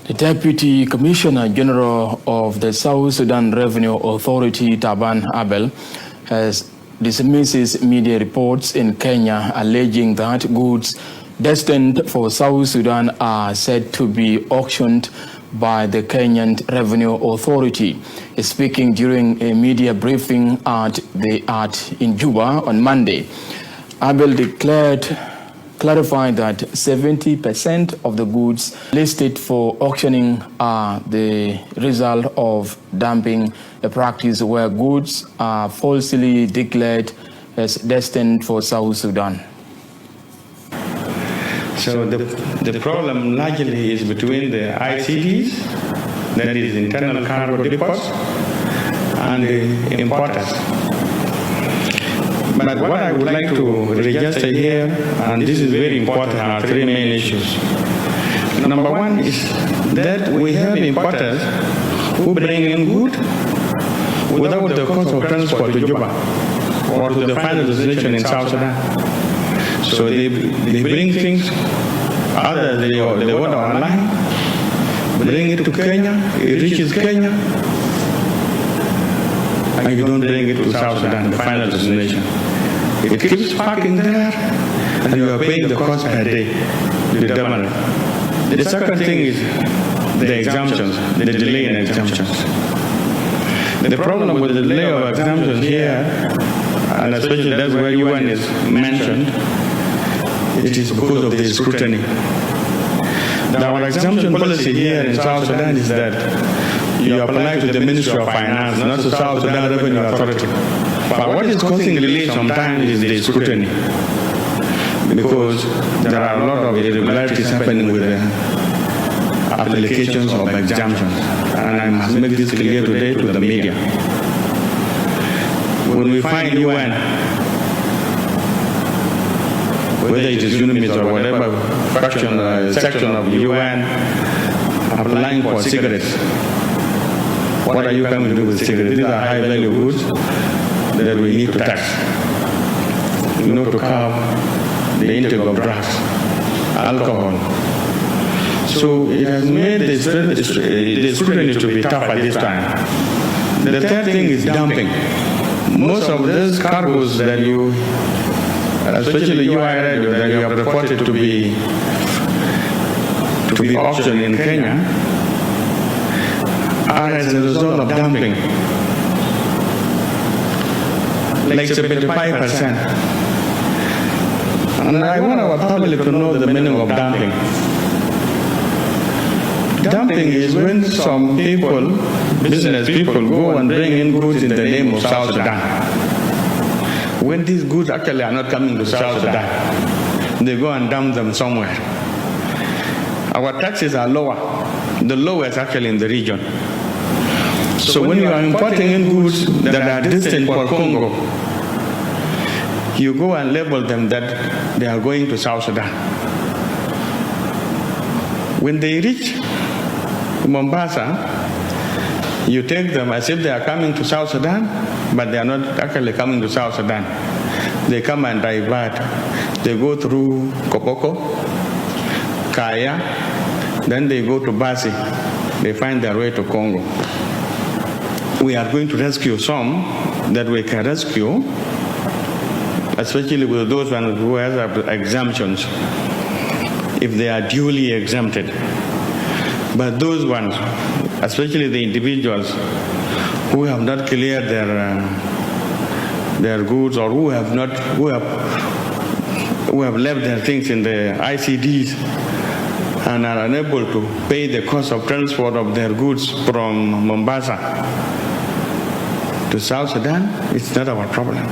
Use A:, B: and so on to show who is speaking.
A: The Deputy Commissioner General of the South Sudan Revenue Authority, Taban Abel, has dismissed media reports in Kenya alleging that goods destined for South Sudan are said to be auctioned by the Kenyan Revenue Authority. Speaking during a media briefing in Juba on Monday, Abel clarified that 70% of the goods listed for auctioning are the result of dumping, a practice where goods are falsely declared as destined for South Sudan.
B: So the problem largely is between the ICDs, that is internal cargo depots, and the importers. But what I would like to register here, and this is very important, are three main issues. Number one is that we have importers who bring in good without the cost of transport to Juba or to the final destination in South Sudan. So they bring things, others they order online, bring it to Kenya, it reaches Kenya, and you don't bring it to South Sudan, the final destination. It keeps parking there, and you are paying the cost per day, the government. The second thing is the exemptions, the delay in exemptions. The problem with the delay of exemptions here, and especially that's where UN is mentioned, it is because of the scrutiny. Now, our exemption policy here in South Sudan is that you apply to the Ministry of Finance, not to South Sudan Revenue Authority. But what is causing delay sometimes is the scrutiny, because there are a lot of irregularities happening with the applications of exemptions. And I must make this clear today to the media. When we find UN, whether it is UNIMIS or whatever section of UN applying for cigarettes, what are you coming to do with cigarettes? These are high-value goods that we need to tax, to curb the intake of drugs, alcohol. So it has made the scrutiny to be tough at this time. The third thing is dumping. Most of those cargoes that you, especially UI radio, that you have reported to be auctioned in Kenya, are as a result of dumping, like 75%. And I want our public to know the meaning of dumping. Dumping is when some people, business people, go and bring in goods in the name of South Sudan, when these goods actually are not coming to South Sudan. They go and dump them somewhere. Our taxes are lower, the lowest actually in the region. So when you are importing in goods that are destined for Congo, you go and label them that they are going to South Sudan. When they reach Mombasa, you take them as if they are coming to South Sudan, but they are not actually coming to South Sudan. They come and divert. They go through Koboko, Kaya, then they go to Basi. They find their way to Congo. We are going to rescue some that we can rescue, especially with those ones who have exemptions, if they are duly exempted. But those ones, especially the individuals who have not cleared their goods, or who have left their things in the ICDs and are unable to pay the cost of transport of their goods from Mombasa to South Sudan, it's not our problem.